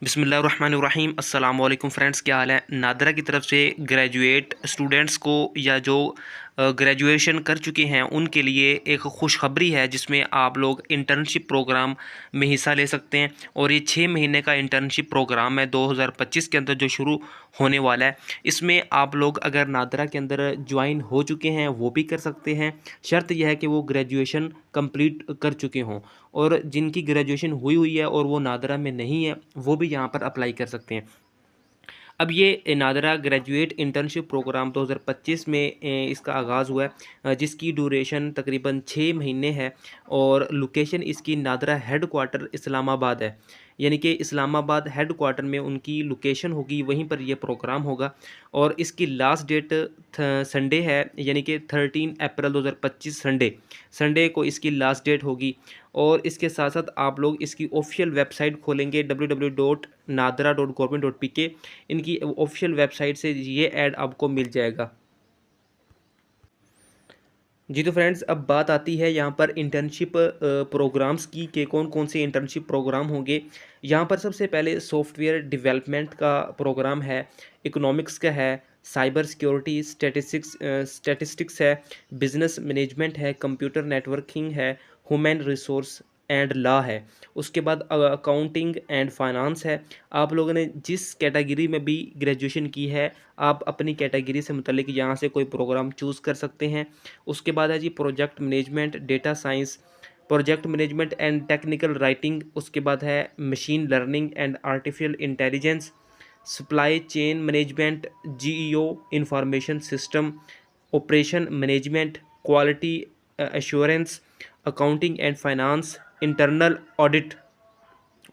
बिस्मिल्लाहिर्रहमानिर्रहीम अस्सलाम वालेकुम फ्रेंड्स, क्या हाल है। नादरा की तरफ से ग्रेजुएट स्टूडेंट्स को या जो ग्रेजुएशन कर चुके हैं उनके लिए एक खुशखबरी है, जिसमें आप लोग इंटर्नशिप प्रोग्राम में हिस्सा ले सकते हैं। और ये 6 महीने का इंटर्नशिप प्रोग्राम है 2025 के अंदर जो शुरू होने वाला है। इसमें आप लोग अगर नादरा के अंदर ज्वाइन हो चुके हैं वो भी कर सकते हैं। शर्त यह है कि वो ग्रेजुएशन कंप्लीट कर चुके हों, और जिनकी ग्रेजुएशन हुई हुई है और वो नादरा में नहीं है वो भी यहाँ पर अप्लाई कर सकते हैं। अब ये नादरा ग्रेजुएट इंटर्नशिप प्रोग्राम 2025 में इसका आगाज़ हुआ है, जिसकी ड्यूरेशन तकरीबन 6 महीने है। और लोकेशन इसकी नादरा हेड क्वार्टर इस्लामाबाद है, यानी कि इस्लामाबाद हेड क्वार्टर में उनकी लोकेशन होगी, वहीं पर यह प्रोग्राम होगा। और इसकी लास्ट डेट संडे है, यानी कि 13 अप्रैल 2025 संडे संडे को इसकी लास्ट डेट होगी। और इसके साथ साथ आप लोग इसकी ऑफिशियल वेबसाइट खोलेंगे www.nadra.government.pk। इनकी ऑफिशियल वेबसाइट से ये ऐड आपको मिल जाएगा। जी तो फ्रेंड्स, अब बात आती है यहाँ पर इंटर्नशिप प्रोग्राम्स की, कि कौन कौन से इंटर्नशिप प्रोग्राम होंगे। यहाँ पर सबसे पहले सॉफ्टवेयर डेवलपमेंट का प्रोग्राम है, इकोनॉमिक्स का है, साइबर सिक्योरिटी स्टैटिस्टिक्स है, बिजनेस मैनेजमेंट है, कंप्यूटर नेटवर्किंग है, ह्यूमन रिसोर्स एंड लॉ है। उसके बाद अकाउंटिंग एंड फाइनेंस है। आप लोगों ने जिस कैटेगरी में भी ग्रेजुएशन की है, आप अपनी कैटेगरी से मुतल्लिक यहाँ से कोई प्रोग्राम चूज़ कर सकते हैं। उसके बाद है जी project management, data science, project management and technical writing. उसके बाद है machine learning and artificial intelligence, supply chain management, geo, information system, operation management, quality assurance, accounting and finance, internal audit.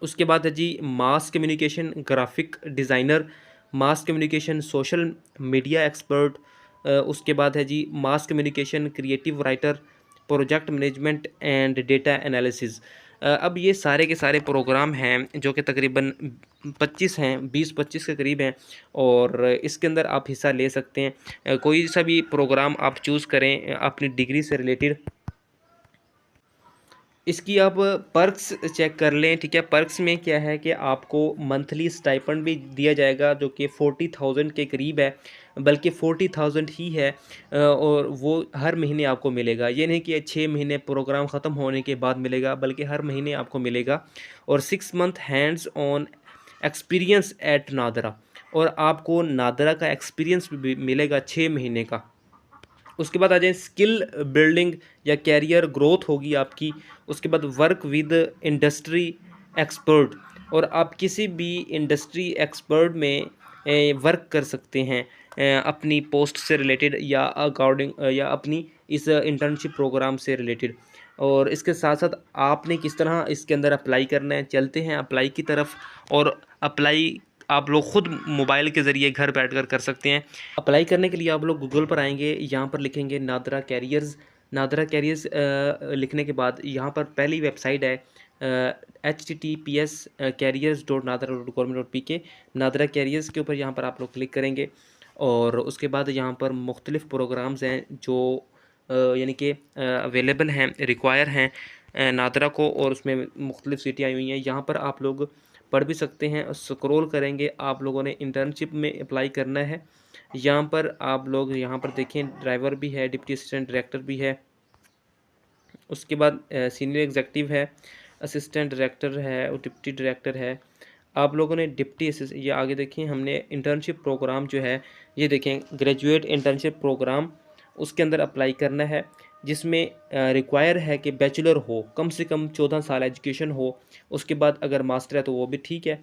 उसके बाद है जी mass communication graphic designer, mass communication social media expert. उसके बाद है जी mass communication creative writer, project management and data analysis. अब ये सारे के सारे प्रोग्राम हैं जो कि तकरीबन 25 हैं, 20-25 के करीब हैं, और इसके अंदर आप हिस्सा ले सकते हैं। कोई सा भी प्रोग्राम आप चूज़ करें अपनी डिग्री से रिलेटेड। इसकी आप पर्क्स चेक कर लें, ठीक है। पर्क्स में क्या है कि आपको मंथली स्टाइपेंड भी दिया जाएगा, जो कि 40,000 के करीब है, बल्कि 40,000 ही है। और वो हर महीने आपको मिलेगा। ये नहीं कि 6 महीने प्रोग्राम ख़त्म होने के बाद मिलेगा, बल्कि हर महीने आपको मिलेगा। और 6 month hands on experience eight NADRA, और आपको नादरा का एक्सपीरियंस भी मिलेगा 6 महीने का। उसके बाद आ जाए स्किल बिल्डिंग या कैरियर ग्रोथ होगी आपकी। उसके बाद वर्क विद इंडस्ट्री एक्सपर्ट, और आप किसी भी इंडस्ट्री एक्सपर्ट में वर्क कर सकते हैं अपनी पोस्ट से रिलेटेड, या अकॉर्डिंग या अपनी इस इंटर्नशिप प्रोग्राम से रिलेटेड। और इसके साथ साथ आपने किस तरह इसके अंदर अप्लाई करना है, चलते हैं अप्लाई की तरफ। और अप्लाई आप लोग खुद मोबाइल के ज़रिए घर बैठकर कर सकते हैं। अप्लाई करने के लिए आप लोग गूगल पर आएंगे, यहाँ पर लिखेंगे नादरा कैरियर्स। नादरा कैरियर्स लिखने के बाद यहाँ पर पहली वेबसाइट है https://careers.nadra.government.pk। नादरा कैरियर्स के ऊपर यहाँ पर आप लोग क्लिक करेंगे, और उसके बाद यहाँ पर मुख्तलिफ़ प्रोग्राम्स हैं जो यानी कि अवेलेबल हैं, रिक्वायर हैं नादरा को, और उसमें मुख्तलिफ़ सिटी आई हुई हैं। यहाँ पर आप लोग पढ़ भी सकते हैं। स्क्रॉल करेंगे, आप लोगों ने इंटर्नशिप में अप्लाई करना है। यहाँ पर आप लोग यहाँ पर देखें, ड्राइवर भी है, डिप्टी असिस्टेंट डायरेक्टर भी है। उसके बाद सीनियर एग्जेक्टिव है, असिस्टेंट डायरेक्टर है और डिप्टी डायरेक्टर है। आप लोगों ने ये आगे देखें, हमने इंटर्नशिप प्रोग्राम जो है, ये देखें ग्रेजुएट इंटर्नशिप प्रोग्राम, उसके अंदर अप्लाई करना है, जिसमें रिक्वायर है कि बैचलर हो, कम से कम 14 साल एजुकेशन हो। उसके बाद अगर मास्टर है तो वो भी ठीक है।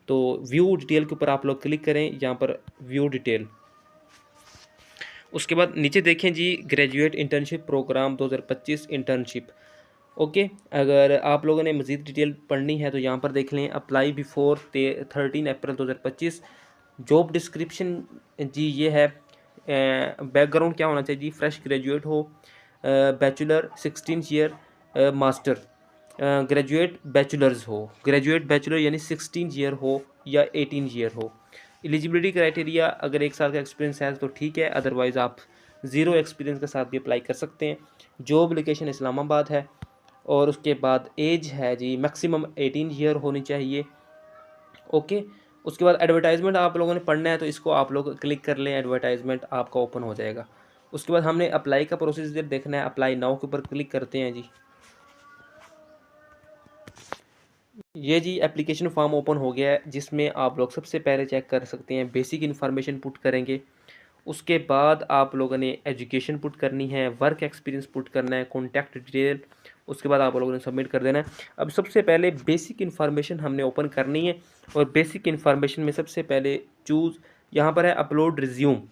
तो व्यू डिटेल के ऊपर आप लोग क्लिक करें, यहाँ पर व्यू डिटेल। उसके बाद नीचे देखें जी graduate internship program 2025 internship. Okay, अगर आप लोगों ने मज़ीद डिटेल पढ़नी है तो यहाँ पर देख लें, अप्लाई बिफोर 13 अप्रैल 2025। जॉब डिस्क्रिप्शन जी ये है। बैकग्राउंड क्या होना चाहिए जी, फ्रेश ग्रेजुएट हो, bachelor 16 year, master graduate bachelors हो, ग्रेजुएट बैचलर यानी 16 ईयर हो या 18 ईयर हो। एलिजिबिलिटी क्राइटेरिया, अगर 1 साल का एक्सपीरियंस है तो ठीक है, अदरवाइज़ आप ज़ीरो एक्सपीरियंस के साथ भी अप्लाई कर सकते हैं। जॉब लोकेशन इस्लामाबाद है। और उसके बाद एज है जी मैक्सिमम 18 ईयर होनी चाहिए। ओके। उसके बाद एडवर्टाइजमेंट आप लोगों ने पढ़ना है तो इसको आप लोग क्लिक कर लें, एडवर्टाइजमेंट आपका ओपन हो जाएगा। उसके बाद हमने अप्लाई का प्रोसीजर देखना है, अप्लाई नाउ के ऊपर क्लिक करते हैं जी। ये जी एप्लीकेशन फॉर्म ओपन हो गया है, जिसमें आप लोग सबसे पहले चेक कर सकते हैं बेसिक इन्फॉर्मेशन पुट करेंगे। उसके बाद आप लोगों ने एजुकेशन पुट करनी है, वर्क एक्सपीरियंस पुट करना है, कॉन्टैक्ट डिटेल, उसके बाद आप लोगों ने सबमिट कर देना है। अब सबसे पहले बेसिक इन्फॉर्मेशन हमने ओपन करनी है, और बेसिक इन्फॉर्मेशन में सबसे पहले चूज़ यहाँ पर है अपलोड रिज्यूम।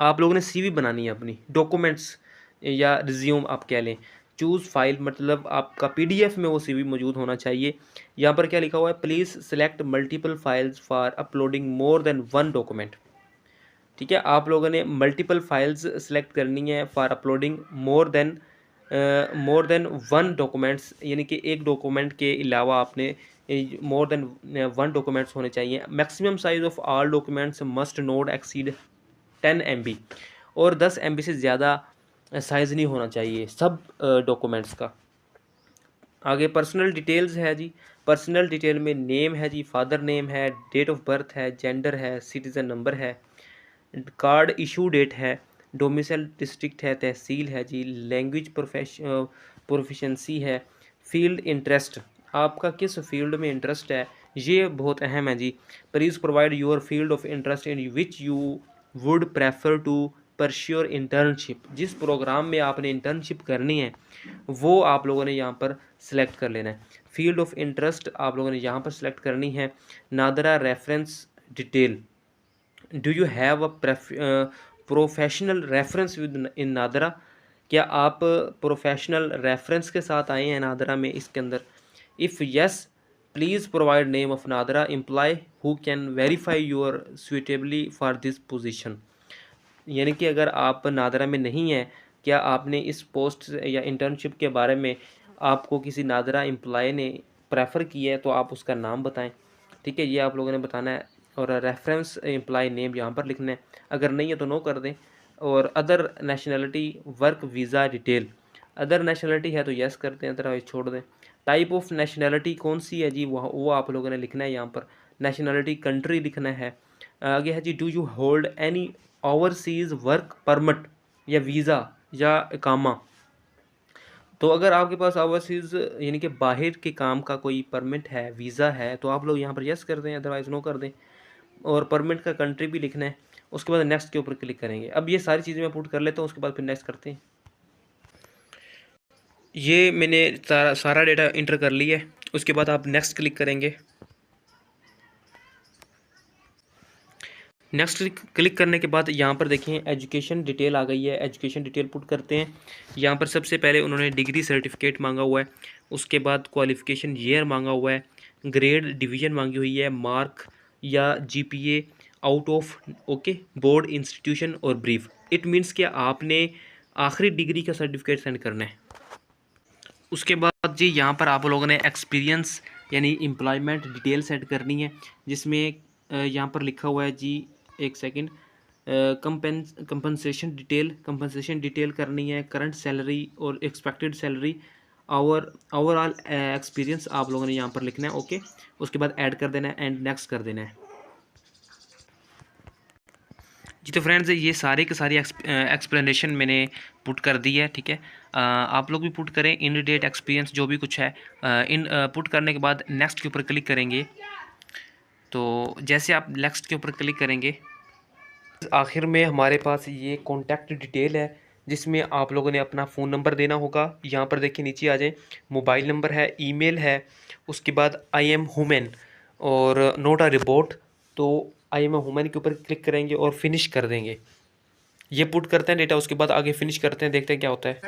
आप लोगों ने सीवी बनानी है अपनी, डॉक्यूमेंट्स या रिज्यूम आप कह लें। चूज़ फाइल मतलब आपका पीडीएफ में वो सीवी मौजूद होना चाहिए। यहाँ पर क्या लिखा हुआ है, please select multiple files for uploading more than one document. ठीक है, आप लोगों ने मल्टीपल फाइल्स सेलेक्ट करनी है for uploading more than one documents, यानी कि एक डॉक्यूमेंट के अलावा आपने मोर देन वन डॉक्यूमेंट्स होने चाहिए। Maximum size of all documents must not exceed 10 MB, और 10 MB से ज़्यादा साइज़ नहीं होना चाहिए सब डॉक्यूमेंट्स का। आगे पर्सनल डिटेल्स है जी। पर्सनल डिटेल में नेम है जी, फादर नेम है, डेट ऑफ बर्थ है, जेंडर है, सिटीज़न नंबर है, कार्ड इशू डेट है, डोमिसाइल डिस्ट्रिक्ट है, तहसील है जी, लैंग्वेज प्रोफिशेंसी है, फील्ड इंटरेस्ट, आपका किस फील्ड में इंटरेस्ट है, ये बहुत अहम है जी। Please provide your field of interest in which you would prefer to pursue internship. जिस प्रोग्राम में आपने इंटर्नशिप करनी है वो आप लोगों ने यहाँ पर सिलेक्ट कर लेना है। फील्ड ऑफ इंटरेस्ट आप लोगों ने यहाँ पर सिलेक्ट करनी है। NADRA reference detail, do you have a professional reference with in NADRA, क्या आप प्रोफेशनल रेफरेंस के साथ आए हैं नादरा में इसके अंदर। If yes please provide name of NADRA employee who can verify your suitably for this position. यानी कि अगर आप नादरा में नहीं हैं, क्या आपने इस पोस्ट या इंटर्नशिप के बारे में आपको किसी नादरा एम्प्लॉय ने प्रेफर किया है तो आप उसका नाम बताएं। ठीक है, ये आप लोगों ने बताना है, और रेफरेंस एम्प्लॉय नेम यहाँ पर लिखना है। अगर नहीं है तो नो कर दें। और other nationality work visa detail, other nationality है तो यस करते हैं, अदरवाइज छोड़ दें। टाइप ऑफ नेशनलिटी कौन सी है जी, वो आप लोगों ने लिखना है यहाँ पर। नेशनलिटी कंट्री लिखना है। आगे है जी, do you hold any overseas work permit या वीज़ा या इकामा। तो अगर आपके पास ओवरसीज़ यानी कि बाहर के काम का कोई परमिट है, वीज़ा है, तो आप लोग यहाँ पर यस कर दें, अदरवाइज़ नो कर दें। और परमिट का कंट्री भी लिखना है। उसके बाद नेक्स्ट के ऊपर क्लिक करेंगे। अब ये सारी चीज़ें मैं पुट कर लेता हूँ, उसके बाद फिर नेक्स्ट करते हैं। ये मैंने सारा डेटा इंटर कर लिया है। उसके बाद आप नेक्स्ट क्लिक करेंगे। नेक्स्ट क्लिक करने के बाद यहाँ पर देखें एजुकेशन डिटेल आ गई है। एजुकेशन डिटेल पुट करते हैं। यहाँ पर सबसे पहले उन्होंने डिग्री सर्टिफिकेट मांगा हुआ है, उसके बाद क्वालिफ़िकेशन ईयर मांगा हुआ है, ग्रेड डिवीज़न मांगी हुई है, मार्क या GPA out of okay board institution, और ब्रीफ। इट मीन्स कि आपने आखिरी डिग्री का सर्टिफिकेट सेंड करना है। उसके बाद जी यहाँ पर आप लोगों ने एक्सपीरियंस यानी एम्प्लॉयमेंट डिटेल सेट करनी है, जिसमें यहाँ पर लिखा हुआ है जी, एक सेकंड, कंपनसेशन डिटेल करनी है, करंट सैलरी और एक्सपेक्टेड सैलरी, ओवरऑल एक्सपीरियंस आप लोगों ने यहाँ पर लिखना है। ओके, उसके बाद ऐड कर देना है एंड नेक्स्ट कर देना है जी। तो फ्रेंड्स ये सारे के सारी एक्सप्लेनेशन मैंने पुट कर दी है। ठीक है, आप लोग भी पुट करें इन डेट एक्सपीरियंस जो भी कुछ है। इन पुट करने के बाद नेक्स्ट के ऊपर क्लिक करेंगे। तो जैसे आप नेक्स्ट के ऊपर क्लिक करेंगे, आखिर में हमारे पास ये कॉन्टैक्ट डिटेल है, जिसमें आप लोगों ने अपना फ़ोन नंबर देना होगा। यहाँ पर देखिए नीचे आ जाए, मोबाइल नंबर है, ईमेल है, उसके बाद आई एम हुमन और नोट अ रिपोर्ट। तो आई एम हुमन के ऊपर क्लिक करेंगे और फिनिश कर देंगे। ये पुट करते हैं डेटा, उसके बाद आगे फिनिश करते हैं, देखते हैं क्या होता है।